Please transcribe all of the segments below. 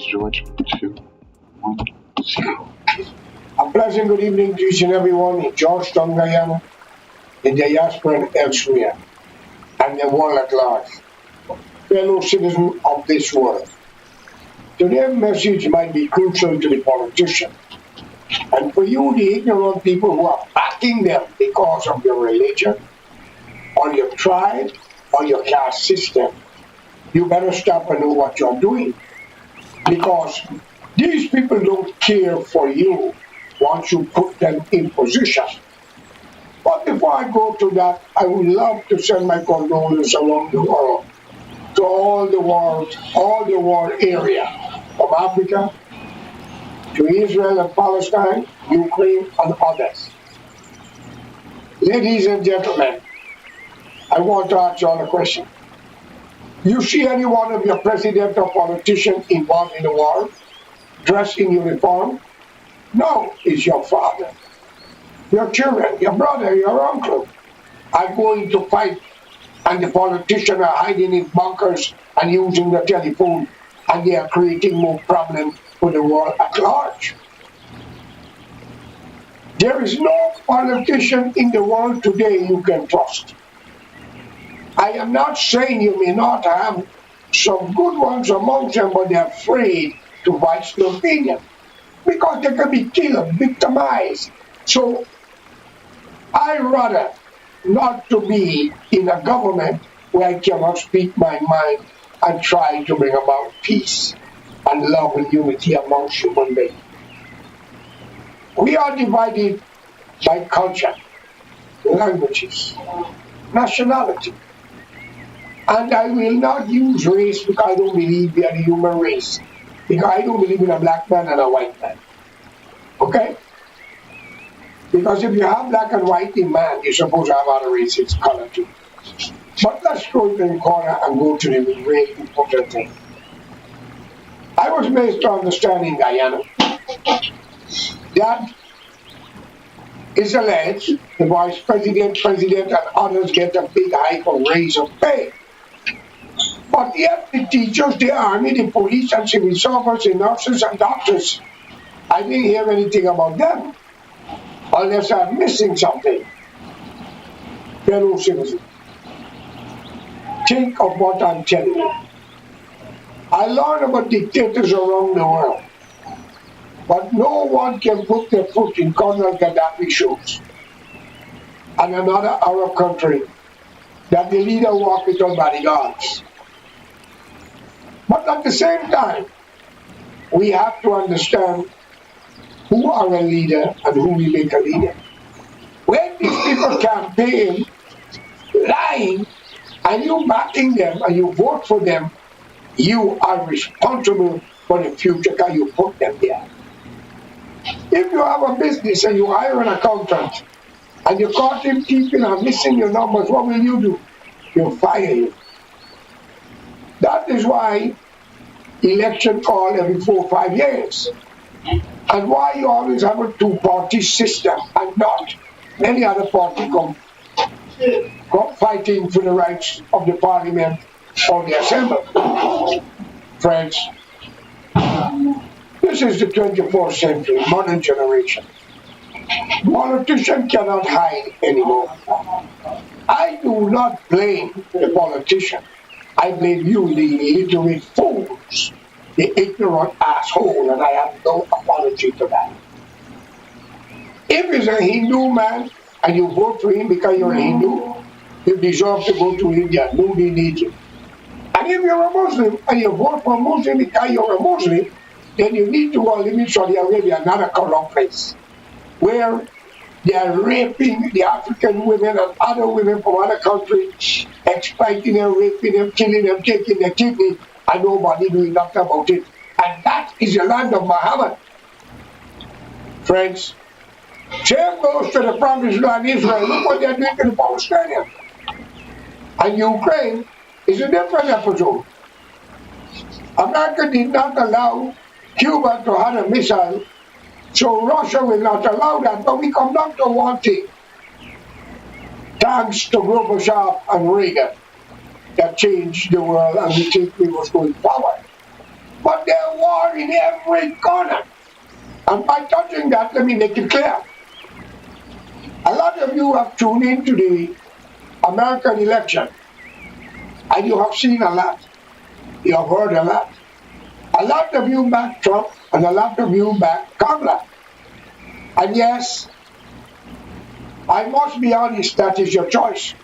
George 2, 1, 0. A pleasant good evening to each and everyone in Georgetown, Guyana, the diaspora and elsewhere, and the world at large. Fellow citizens of this world. Today's message might be crucial to the politicians, and for you, the ignorant people who are backing them because of your religion, or your tribe, or your caste system. You better stop and know what you're doing, because these people don't care for you once you put them in position. But before I go to that, I would love to send my condolences around the world to all the world area, from Africa to Israel and Palestine, Ukraine, and others. Ladies and gentlemen, I want to ask you all a question. You see any one of your president or politician involved in the war, dressed in uniform? No, it's your father, your children, your brother, your uncle are going to fight, and the politicians are hiding in bunkers and using the telephone, and they are creating more problems for the world at large. There is no politician in the world today you can trust. I am not saying you may not have some good ones amongst them, but they're afraid to voice their opinion because they can be killed, victimized. So I rather not to be in a government where I cannot speak my mind and try to bring about peace and love and unity amongst human beings. We are divided by culture, languages, nationality. And I will not use race because I don't believe we are the human race. Because I don't believe in a black man and a white man. Okay? Because if you have black and white in man, you're supposed to have other races, color too. But let's go to the corner and go to the really important thing. I was made to understand in Guyana that it's alleged the vice president, and others get a big hike or raise of pay. But yet the teachers, the army, the police and civil servants, the nurses and doctors, I didn't hear anything about them. Unless I'm missing something. Fellow citizens, think of what I'm telling you. I learned about dictators around the world, but no one can put their foot in Colonel Gaddafi's shoes and another Arab country that the leader walk with all bodyguards. But at the same time, we have to understand who are a leader and who we make a leader. When these people campaign, lying, and you backing them and you vote for them, you are responsible for the future because you put them there. If you have a business and you hire an accountant and you caught him keeping and missing your numbers, what will you do? You'll fire him. That is why election call every 4 or 5 years. And why you always have a two-party system and not many other parties come fighting for the rights of the parliament or the assembly. Friends, this is the 24th century, modern generation. Politicians cannot hide anymore. I do not blame the politician. I blame you, the illiterate fools, the ignorant asshole, and I have no apology to that. If it's a Hindu man and you vote for him because you're a Hindu, you deserve to go to India. Nobody needs you. And if you're a Muslim and you vote for a Muslim because you're a Muslim, then you need to go live in Saudi Arabia, not a corrupt place, where they are raping the African women and other women from other countries, exploiting them, raping them, killing them, taking their kidney, and nobody doing nothing about it. And that is the land of Muhammad. Friends, same goes to the promised land Israel. Look what they're doing to the Palestinians. And Ukraine is a different episode. America did not allow Cuba to have a missile, so Russia will not allow that. But we come down to one thing. Thanks to Gorbachev and Reagan, that changed the world, and we think we was going forward. But there are war in every corner. And by touching that, let me make it clear. A lot of you have tuned into the American election, and you have seen a lot. You have heard a lot. A lot of you back Trump, and a lot of you back Kamala. And yes, I must be honest, that is your choice.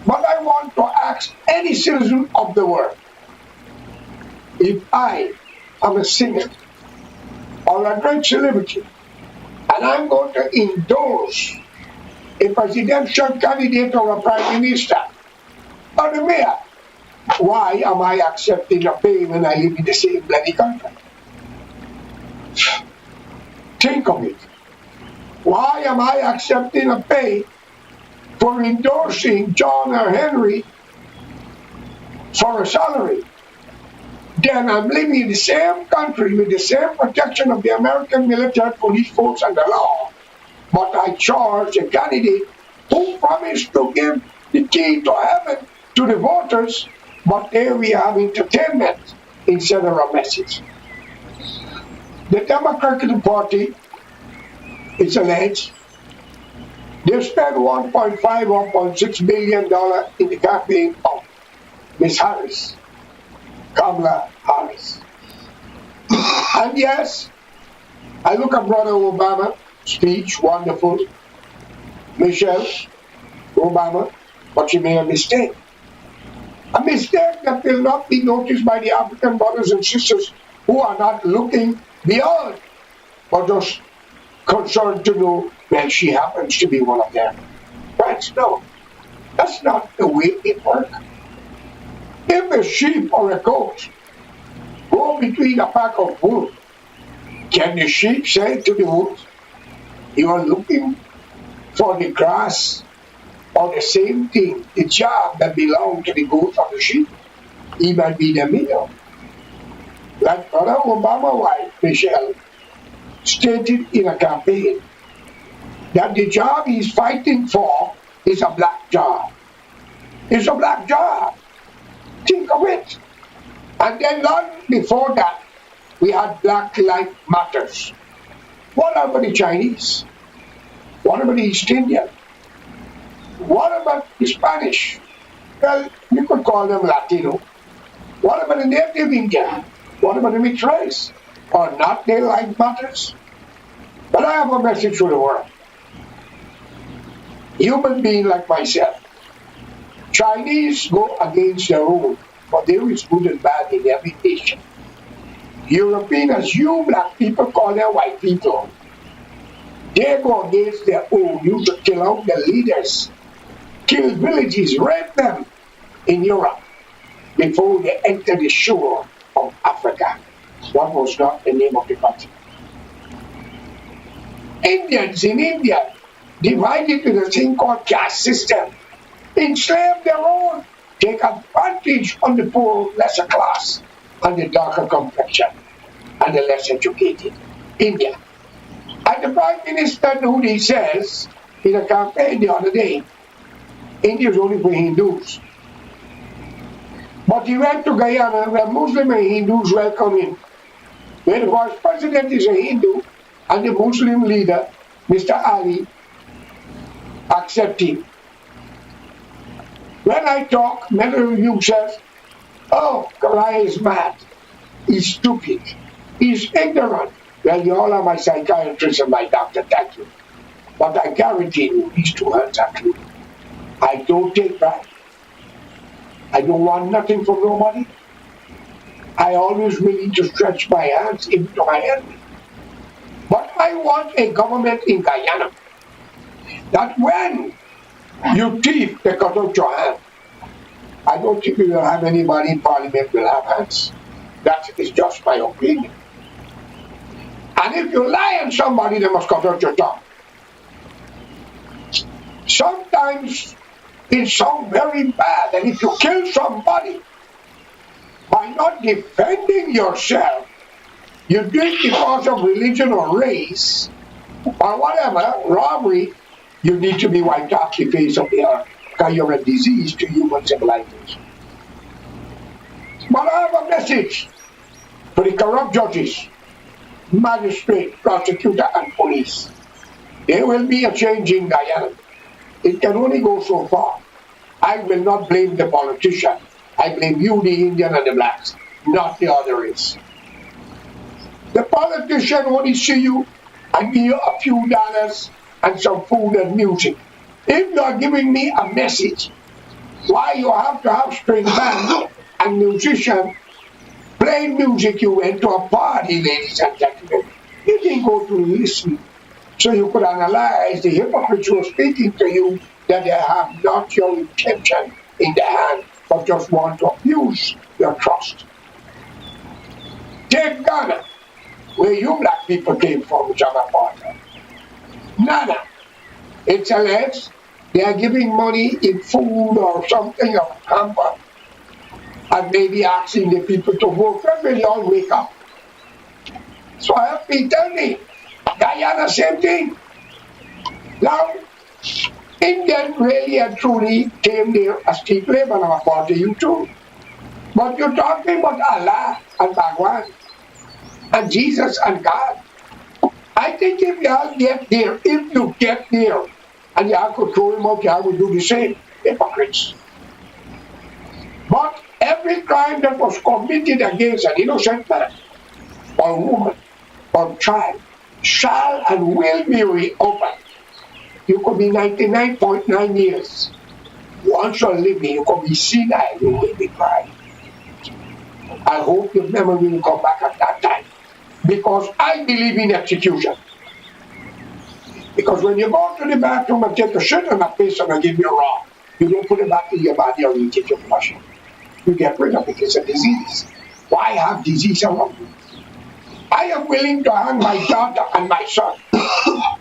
But I want to ask any citizen of the world, if I am a singer or a great celebrity, and I'm going to endorse a presidential candidate or a prime minister or the mayor, why am I accepting a pay when I live in the same bloody country? Think of it. Why am I accepting a pay for endorsing John or Henry for a salary? Then I'm living in the same country with the same protection of the American military, police force, and the law. But I charge a candidate who promised to give the key to heaven to the voters, but there we have entertainment instead of a message. The Democratic Party, it's alleged, they spent $1.5, $1.6 billion in the campaign of Miss Harris, Kamala Harris. And yes, I look at Brother Obama, speech, wonderful. Michelle Obama, but she made a mistake. A mistake that will not be noticed by the African brothers and sisters who are not looking beyond, but just concerned to know that she happens to be one of them. Friends, no, that's not the way it works. If a sheep or a goat go between a pack of wolves, can the sheep say to the wolves, "You are looking for the grass," or the same thing, the job that belongs to the goat or the sheep? He might be the meal. Like Barack Obama's wife, Michelle, stated in a campaign that the job he's fighting for is a black job. It's a black job. Think of it. And then long before that, we had Black Lives Matters. What about the Chinese? What about the East Indian? What about the Spanish? Well, you could call them Latino. What about the native Indian? What about the mixed race? Are not their life matters? But I have a message to the world. Human being like myself. Chinese go against their own, but there is good and bad in every nation. European, as you black people call them white people, they go against their own. You should kill out the leaders, kill villages, rape them in Europe before they enter the shore of Africa. What was not the name of the country? Indians in India divided into the thing called caste system, enslave their own, take advantage on the poor lesser class and the darker complexion and the less educated. India. And the Prime Minister Nudi says in a campaign the other day, India is only for Hindus. But he went to Guyana where Muslim and Hindus welcome him, where the vice president is a Hindu and the Muslim leader, Mr. Ali, accept him. When I talk, many of you says, "Oh, Kalai is mad. He's stupid. He's ignorant." Well, you all are my psychiatrist and my doctor, thank you. But I guarantee you, these two words are true. I don't take back. I don't want nothing from nobody. I always willing to stretch my hands into my enemy. But I want a government in Guyana that when you thief, they cut out your hand. I don't think we will have anybody in Parliament will have hands. That is just my opinion. And if you lie on somebody, they must cut out your tongue. Sometimes it sounds very bad, and if you kill somebody by not defending yourself, you do it because of religion or race or whatever, robbery, you need to be wiped off the face of the earth because you're a disease to human civilization. But I have a message to the corrupt judges, magistrate, prosecutor, and police. There will be a change in Guyana. It can only go so far. I will not blame the politician. I blame you, the Indian and the blacks, not the other race. The politician only see you and give you a few dollars and some food and music. If you are giving me a message, why you have to have string band and musician playing music, you went to a party, ladies and gentlemen. You didn't go to listen. So you could analyze the hypocrites who are speaking to you, that they have not your intention in their hand, but just want to abuse your trust. Take Ghana, where you black people came from, Jama partner. Nana, it's alleged they are giving money in food or something of hamper, and maybe asking the people to vote when they all wake up. So I have to tell me, Guyana, same thing. Now, Indian really and truly came there as cheap labor, and I'm part of you too. But you're talking about Allah and Bhagwan and Jesus and God. I think if you all get there, if you get there, and you have to throw him out, you have to do the same. Hypocrites. But every crime that was committed against an innocent man, or woman, or child, shall and will be reopened. You could be 99.9 years. Once you're living, you could be senile, you will be crying. I hope your memory will come back at that time. Because I believe in execution. Because when you go to the bathroom and take a shit on a face and I give you raw, you don't put it back in your body or you take your flush. You get rid of it. It's a disease. Why have disease around me? I am willing to hang my daughter and my son,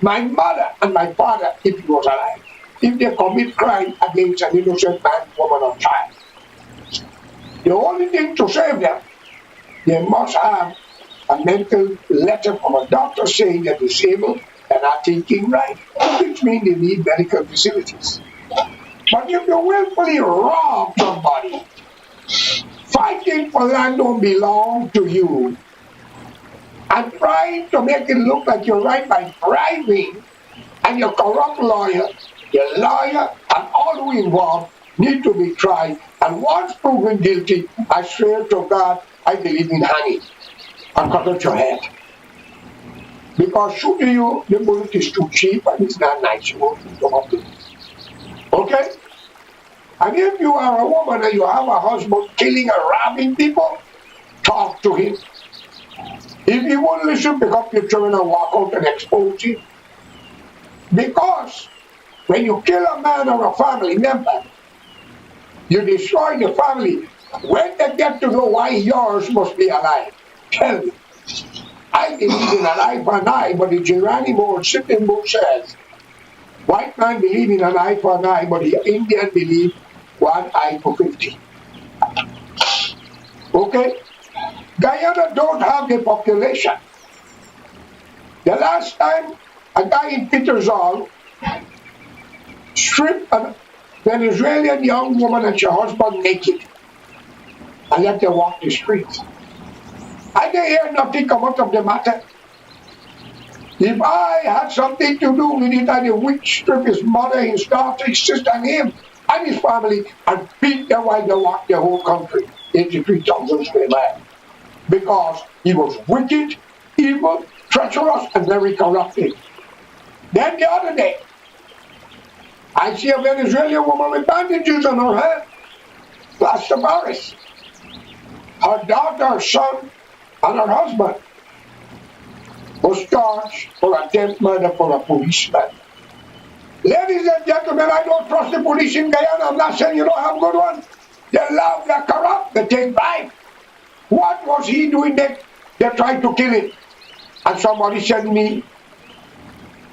my mother and my father, if he was alive, if they commit crime against an innocent man, woman, or child. The only thing to save them, they must have a mental letter from a doctor saying they're disabled and not thinking right, which means they need medical facilities. But if you willfully rob somebody, fighting for land don't belong to you, and trying to make it look like you're right by bribing, and your corrupt lawyer, your lawyer, and all who involved need to be tried. And once proven guilty, I swear to God, I believe in hanging and cut out your head. Because shooting you, the bullet is too cheap and it's not nice. You won't come up with it. Okay? And if you are a woman and you have a husband killing and robbing people, talk to him. If he won't listen, pick up your children and walk out and expose him. Because when you kill a man or a family member, you destroy the family. When they get to know why yours must be alive, tell me. I believe in an eye for an eye, but the Geronimo sitting book says, white man believe in an eye for an eye, but the Indian believe 1 eye for 50. Okay? Guyana don't have the population. The last time a guy in Petersall stripped a Venezuelan young woman and her husband naked and let them walk the streets. I didn't hear nothing come out of the matter. If I had something to do with it, I'd witch strip his mother, his daughter, his sister, and him, and his family, and beat them while they walked the whole country into 3,000 square miles. Because he was wicked, evil, treacherous, and very corrupting. Then the other day, I see a Venezuelan woman with bandages on her head, plaster Paris. Her daughter, her son, and her husband was charged for attempted murder for a policeman. Ladies and gentlemen, I don't trust the police in Guyana. I'm not saying you don't have good ones. They're loud, they're corrupt, they take bribes. What was he doing there? They tried to kill him. And somebody sent me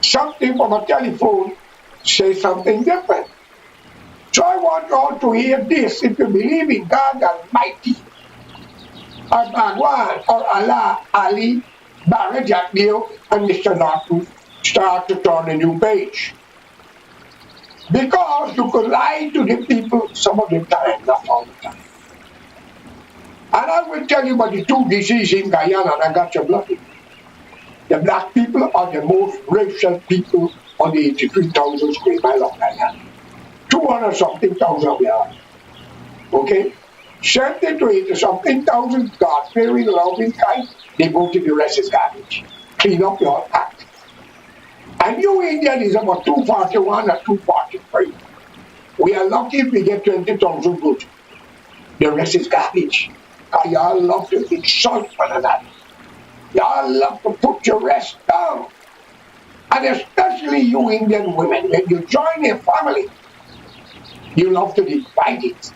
something from a telephone, say something different. So I want you all to hear this. If you believe in God Almighty, or Bhagwan, or Allah, Ali, Barra Jack Neal, and Mr. Norton, start to turn a new page. Because you could lie to the people some of the time, not all the time. And I will tell you about the two diseases in Guyana, and I got your blood. The black people are the most racial people on the 83,000 square mile of Guyana. 200 something thousand we are. Okay? 70 to 80 something thousand God-fearing, loving kind, they go to the rest is garbage. Clean up your act. And you Indian is about 241 or 243. We are lucky if we get 20,000 good. The rest is garbage. Y'all love to insult one another. Y'all love to put your rest down. And especially you Indian women, when you join a family, you love to divide it.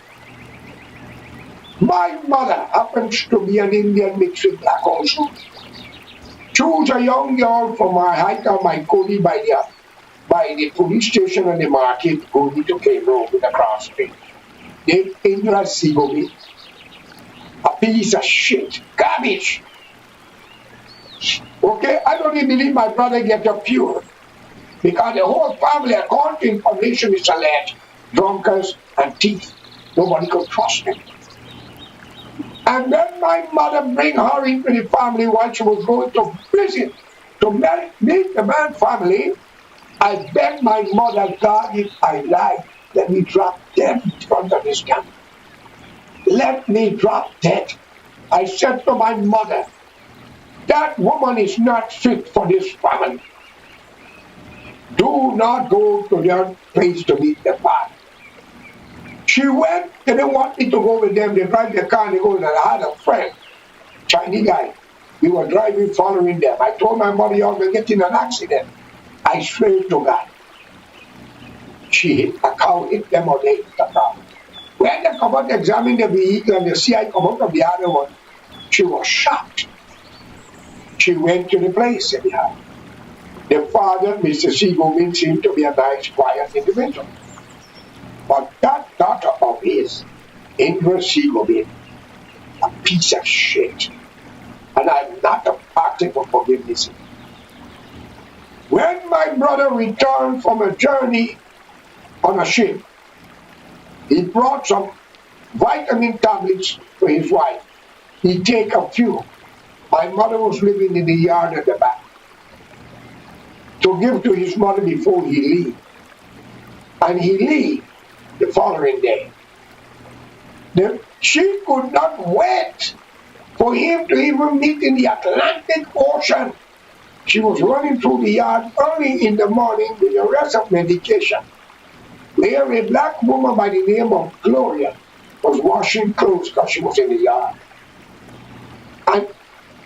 My mother happens to be an Indian mixed with black also. She was a young girl from my hiker, my collie by the police station and the market going to Cape Road with a cross street. Named Indra Sigobi. A piece of shit. Garbage. Okay, I don't even believe my brother get up pure. Because the whole family, according to information, is alleged drunkards and thieves. Nobody could trust them. And when my mother bring her into the family while she was going to visit to meet the man family, I begged my mother, God, if I lie, let me drop dead in front of this camp. Let me drop dead. I said to my mother, that woman is not fit for this family. Do not go to their place to meet the father. She went, they didn't want me to go with them. They drive the car and they go, and I had a friend, Chinese guy. We were driving, following them. I told my mother, you're going to get in an accident. I swear to God. She hit a cow, hit them or they hit the cow. When they come out to examine the vehicle and the CI come out of the other one, she was shocked. She went to the place anyhow. The father, Mr. Seagomin, seemed to be a nice, quiet individual. But that daughter of his, Indra Seagomin, a piece of shit. And I'm not a party for forgiveness. When my brother returned from a journey on a ship, he brought some vitamin tablets for his wife. He take a few. My mother was living in the yard at the back to give to his mother before he leave. And he leave the following day. She could not wait for him to even meet in the Atlantic Ocean. She was running through the yard early in the morning with the rest of medication, where a black woman by the name of Gloria was washing clothes because she was in the yard. And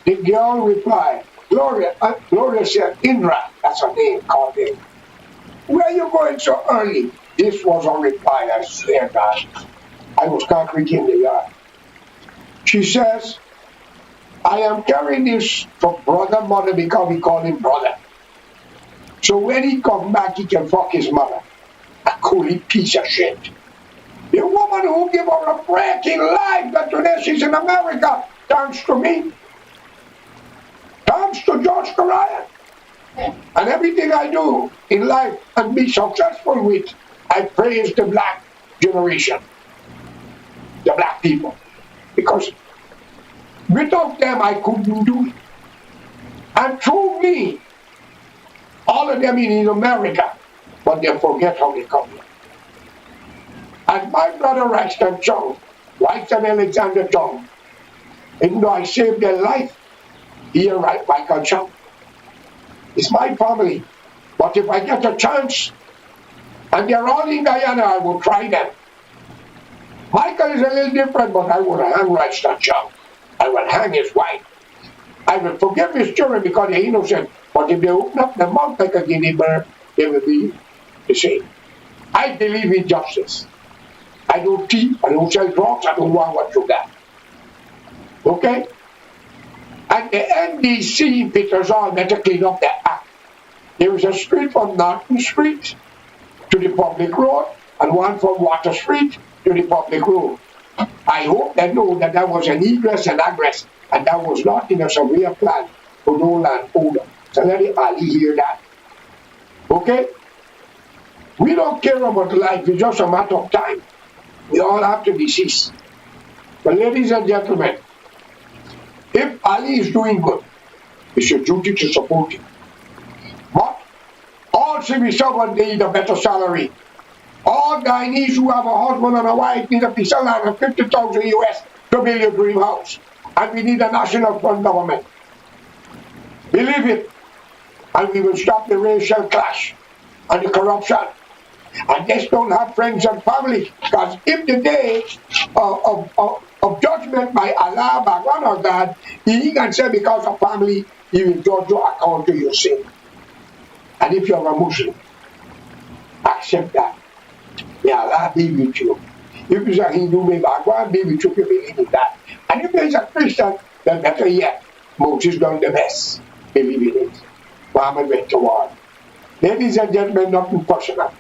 the girl replied, Gloria said, Indra, that's her name, called him. Where are you going so early? This was her reply, I swear God. I was concrete in the yard. She says, I am carrying this for brother, mother, because we call him brother. So when he comes back, he can fuck his mother. A coolie piece of shit. The woman who gave her a break in life, that today she's in America, thanks to me. Thanks to George Korean. And everything I do in life and be successful with, I praise the black generation. The black people. Because without them, I couldn't do it. And through me, all of them in America, but they forget how they come here. And my brother Raxton Chung, Raxton Alexander Chung, even though I saved their life, here right Michael Chung. It's my family. But if I get a chance, and they're all in Guyana, I will try them. Michael is a little different, but I will hang Raxton Chung. I will hang his wife. I will forgive his children because they're innocent. But if they open up their mouth like a guinea bird, they will be the same. I believe in justice. I don't thief, I don't sell drugs, I don't want what you got. Okay? And the NDC in Petersall better clean up their act. There is a street from Norton Street to the public road, and one from Water Street to the public road. I hope they know that that was an egress and egress, and that was not in a surveyor plan for no landowner. So let the Ali hear that. Okay? We don't care about life, it's just a matter of time. We all have to decease. But ladies and gentlemen, if Ali is doing good, it's your duty to support him. But all civil servants need a better salary. All Guyanese who have a husband and a wife need a piece of land of 50,000 US to build your dream house. And we need a national fund government. Believe it. And we will stop the racial clash and the corruption. And just don't have friends and family. Because if the day of judgment by Allah, by one or God, he can say because of family, he will judge you according to your sin. And if you're a Muslim, accept that. May Allah be with you. If you're a Hindu, may Allah be with you if you believe in that. And if you're a Christian, then better yet, Moses done the best. Believe in it. Muhammad went to war. Ladies and gentlemen, nothing personal.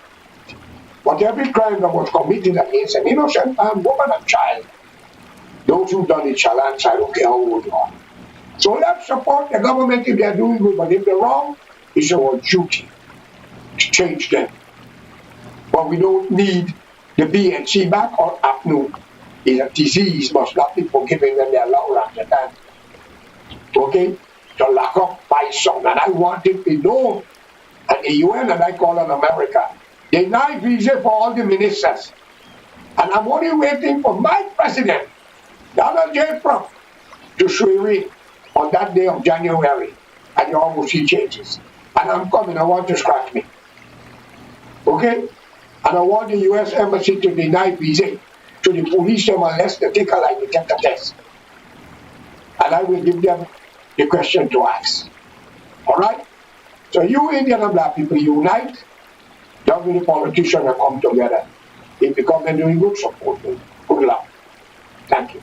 But every crime that was committed against an innocent man, woman, and child, those who done it shall answer, I don't care how old you are. So let's support the government if they're doing good, but if they're wrong, it's our duty to change them. But we don't need the BNC back or apnea. It's a disease, must not be forgiven when they're low at the time. Okay? To lock up my son, and I want it to be known. And the UN, and I call it America, they deny visa for all the ministers. And I'm only waiting for my president, Donald J. Trump, to swear in on that day of January. And you all will see changes. And I'm coming, I want to scratch me. Okay? And I want the US Embassy to deny visa to the police unless they take a lie detector test. And I will give them the question to ask. Alright? So you Indian and black people unite. Don't be the politicians and come together. If you come and doing good, support me. Good luck. Thank you.